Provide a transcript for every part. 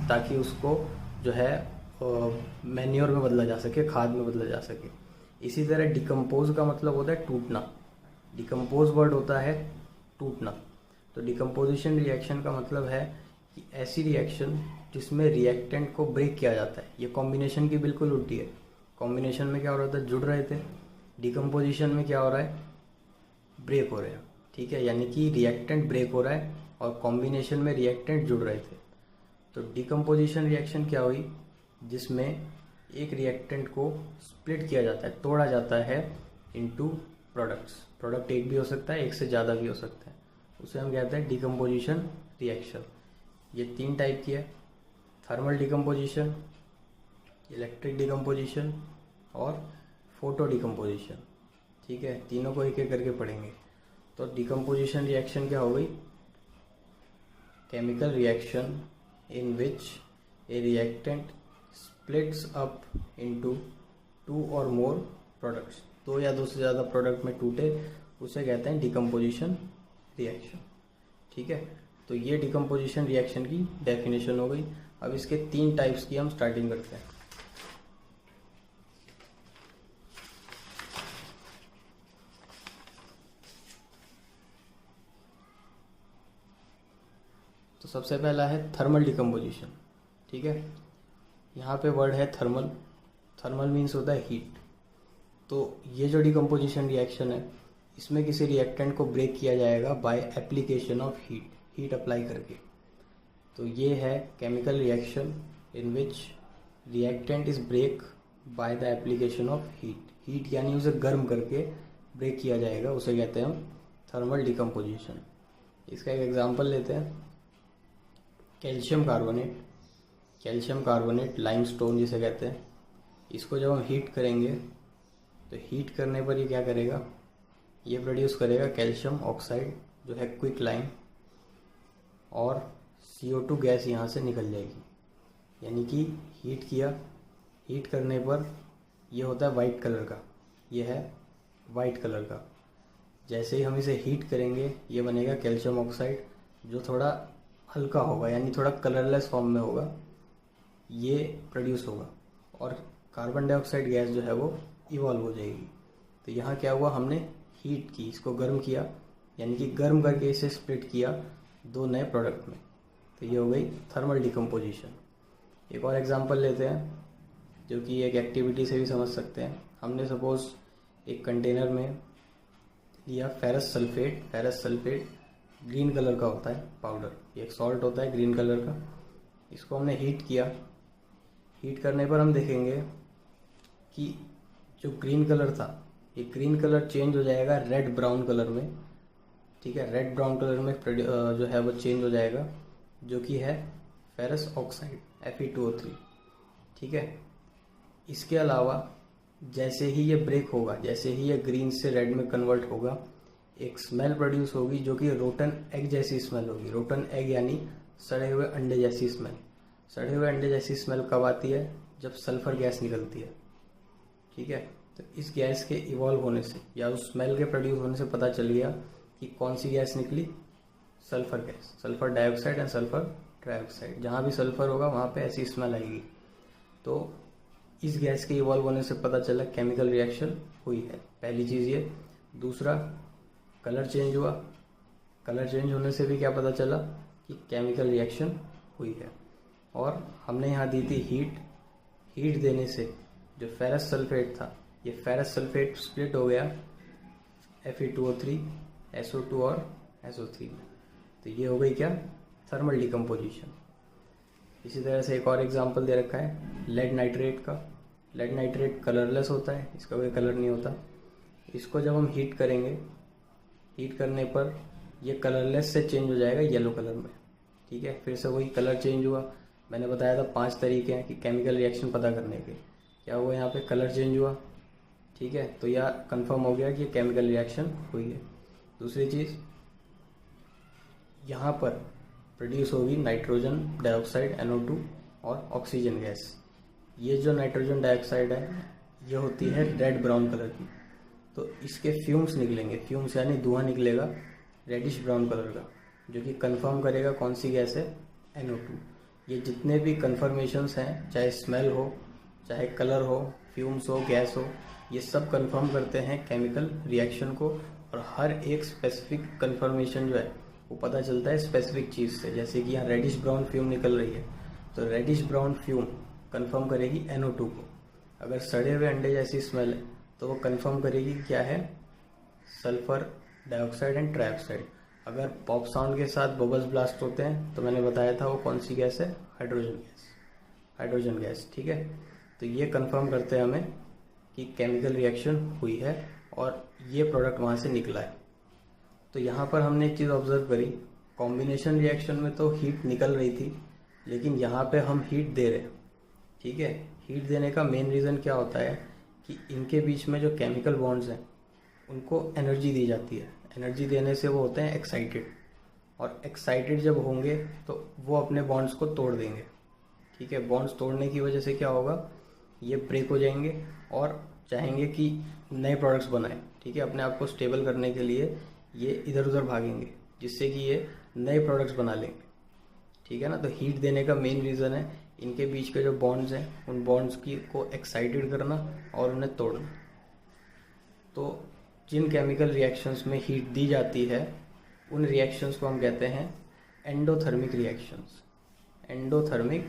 ताकि उसको जो है मैन्योर में बदला जा सके, खाद में बदला जा सके। इसी तरह डिकम्पोज का मतलब होता है टूटना। डिकम्पोज वर्ड होता है टूटना। तो डिकम्पोजिशन रिएक्शन का मतलब है कि ऐसी रिएक्शन जिसमें रिएक्टेंट को ब्रेक किया जाता है। ये कॉम्बिनेशन की बिल्कुल उल्टी है। कॉम्बिनेशन में क्या हो रहा था, जुड़ रहे थे। डिकम्पोजिशन में क्या हो रहा है, ब्रेक हो रहे हैं। ठीक है, यानी कि रिएक्टेंट ब्रेक हो रहा है और कॉम्बिनेशन में रिएक्टेंट जुड़ रहे थे। तो डिकम्पोजिशन रिएक्शन क्या हुई, जिसमें एक रिएक्टेंट को स्प्लिट किया जाता है, तोड़ा जाता है इनटू प्रोडक्ट्स। प्रोडक्ट एक भी हो सकता है, एक से ज़्यादा भी हो सकता है, उसे हम कहते हैं डिकम्पोजिशन रिएक्शन। ये 3 टाइप की है, थर्मल डिकम्पोजिशन, इलेक्ट्रिक डिकम्पोजिशन और फोटो डिकम्पोजिशन। ठीक है, तीनों को एक एक करके पढ़ेंगे। तो डिकम्पोजिशन रिएक्शन क्या हो गई, chemical reaction in which A reactant splits up into 2 or more products। 2 या 2 से ज़्यादा प्रोडक्ट में टूटे, उसे कहते हैं डिकम्पोजिशन रिएक्शन। ठीक है, तो ये डिकम्पोजिशन रिएक्शन की डेफिनेशन हो गई। अब इसके 3 टाइप्स की हम स्टार्टिंग करते हैं। तो सबसे पहला है थर्मल डिकम्पोजिशन। ठीक है, यहाँ पे वर्ड है थर्मल। थर्मल मीन्स होता है हीट। तो ये जो डिकम्पोजिशन रिएक्शन है, इसमें किसी रिएक्टेंट को ब्रेक किया जाएगा by application of heat, heat apply करके। तो ये है chemical reaction in which reactant is break by the application of heat. Heat यानी उसे गर्म करके ब्रेक किया जाएगा, उसे कहते हैं हम थर्मल डिकम्पोजिशन। इसका एक एग्जांपल लेते हैं, calcium carbonate. Calcium carbonate, limestone जिसे कहते हैं, इसको जब हम हीट करेंगे तो हीट करने पर ये क्या करेगा, ये प्रोड्यूस करेगा कैल्शियम ऑक्साइड जो है क्विक लाइम, और CO2 गैस यहाँ से निकल जाएगी। यानी कि हीट किया, हीट करने पर ये होता है वाइट कलर का, ये है वाइट कलर का। जैसे ही हम इसे हीट करेंगे ये बनेगा कैल्शियम ऑक्साइड, जो थोड़ा हल्का होगा, यानी थोड़ा कलरलेस फॉर्म में होगा, ये प्रोड्यूस होगा, और कार्बन डाइऑक्साइड गैस जो है वो इवॉल्व हो जाएगी। तो यहाँ क्या हुआ, हमने हीट की, इसको गर्म किया, यानी कि गर्म करके इसे स्प्लिट किया 2 नए प्रोडक्ट में। तो ये हो गई थर्मल डिकम्पोजिशन। एक और एग्जांपल लेते हैं, जो कि एक एक्टिविटी से भी समझ सकते हैं। हमने सपोज एक कंटेनर में लिया ferrous sulphate. Ferrous sulphate green colour का होता है पाउडर, ये एक सॉल्ट होता है ग्रीन कलर का। इसको हमने हीट किया। हीट करने पर हम देखेंगे कि जो ग्रीन कलर था, ये ग्रीन कलर चेंज हो जाएगा रेड ब्राउन कलर में। ठीक है, रेड ब्राउन कलर में जो है वो चेंज हो जाएगा, जो कि है फेरस ऑक्साइड Fe2O3। ठीक है, इसके अलावा जैसे ही ये ब्रेक होगा, जैसे ही ये ग्रीन से रेड में कन्वर्ट होगा, एक स्मेल प्रोड्यूस होगी जो कि रोटन एग जैसी स्मेल होगी। रोटन एग यानी सड़े हुए अंडे जैसी स्मेल। सड़े हुए अंडे जैसी स्मेल कब आती है, जब सल्फर गैस निकलती है। ठीक है, तो इस गैस के इवॉल्व होने से या उस स्मेल के प्रोड्यूस होने से पता चल गया कि कौन सी गैस निकली, sulphur gas, sulphur dioxide and sulphur trioxide. जहाँ भी सल्फर होगा वहाँ पे ऐसी स्मेल आएगी। तो इस गैस के इवॉल्व होने से पता चला केमिकल रिएक्शन हुई है। पहली चीज़ ये। दूसरा, कलर चेंज हुआ। कलर चेंज होने से भी क्या पता चला कि केमिकल रिएक्शन हुई है। और हमने यहाँ दी थी हीट। हीट देने से जो फेरस सल्फेट था, ये फेरस सल्फेट स्प्लिट हो गया Fe2O3, SO2 और SO3 में। तो ये हो गई क्या, थर्मल डिकम्पोजिशन। इसी तरह से एक और एग्जांपल दे रखा है लेड नाइट्रेट का। लेड नाइट्रेट कलरलेस होता है, इसका कोई कलर नहीं होता। इसको जब हम हीट करेंगे, हीट करने पर ये कलरलेस से चेंज हो जाएगा येलो कलर में। ठीक है, फिर से वही कलर चेंज हुआ। मैंने बताया था 5 तरीके हैं कि केमिकल रिएक्शन पता करने के। क्या हुआ, यहाँ पे कलर चेंज हुआ। ठीक है, तो यह कंफर्म हो गया कि केमिकल रिएक्शन हुई है। दूसरी चीज़, यहाँ पर प्रोड्यूस होगी नाइट्रोजन डाइऑक्साइड NO2 और ऑक्सीजन गैस। ये जो नाइट्रोजन डाइऑक्साइड है ये होती है रेड ब्राउन कलर की। तो इसके फ्यूम्स निकलेंगे, फ्यूम्स यानी धुआं निकलेगा रेडिश ब्राउन कलर का, जो कि कंफर्म करेगा कौन सी गैस है, NO2। ये जितने भी कन्फर्मेशंस हैं, चाहे स्मेल हो, चाहे कलर हो, फ्यूम्स हो, गैस हो, ये सब कंफर्म करते हैं केमिकल रिएक्शन को। और हर एक स्पेसिफिक कंफर्मेशन जो है वो पता चलता है स्पेसिफिक चीज़ से। जैसे कि यहाँ रेडिश ब्राउन फ्यूम निकल रही है, तो रेडिश ब्राउन फ्यूम कंफर्म करेगी NO2 को। अगर सड़े हुए अंडे जैसी स्मेल है तो वो कंफर्म करेगी क्या है, सल्फर डाइऑक्साइड एंड ट्राइऑक्साइड। अगर पॉप साउंड के साथ बबल्स ब्लास्ट होते हैं तो मैंने बताया था वो कौन सी गैस है, हाइड्रोजन गैस। ठीक है, तो ये कंफर्म करते हैं हमें कि केमिकल रिएक्शन हुई है और ये प्रोडक्ट वहाँ से निकला है। तो यहाँ पर हमने एक चीज़ ऑब्जर्व करी, कॉम्बिनेशन रिएक्शन में तो हीट निकल रही थी, लेकिन यहाँ पे हम हीट दे रहे हैं। ठीक है, हीट देने का मेन रीज़न क्या होता है कि इनके बीच में जो केमिकल बॉन्ड्स हैं उनको एनर्जी दी जाती है। एनर्जी देने से वो होते हैं एक्साइटेड, और एक्साइटेड जब होंगे तो वो अपने बॉन्ड्स को तोड़ देंगे। ठीक है, बॉन्ड्स तोड़ने की वजह से क्या होगा, ये ब्रेक हो जाएंगे और चाहेंगे कि नए प्रोडक्ट्स बनाएं। ठीक है, अपने आप को स्टेबल करने के लिए ये इधर उधर भागेंगे, जिससे कि ये नए प्रोडक्ट्स बना लेंगे। ठीक है ना, तो हीट देने का मेन रीज़न है इनके बीच के जो बॉन्ड्स हैं उन बॉन्ड्स की को एक्साइटेड करना और उन्हें तोड़ना। तो जिन केमिकल रिएक्शंस में हीट दी जाती है उन रिएक्शंस को हम कहते हैं एंडोथर्मिक रिएक्शंस। Endothermic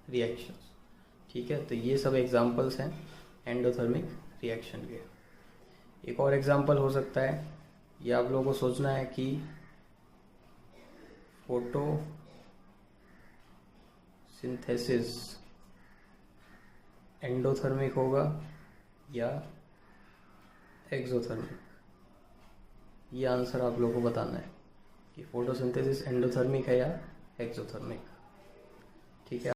reactions. ठीक है, तो ये सब एग्जांपल्स हैं एंडोथर्मिक रिएक्शन के। एक और एग्जांपल हो सकता है, ये आप लोगों को सोचना है कि फोटोसिंथेसिस एंडोथर्मिक होगा या एक्सोथर्मिक। ये आंसर आप लोगों को बताना है कि फोटोसिंथेसिस एंडोथर्मिक है या एक्सोथर्मिक। ठीक है।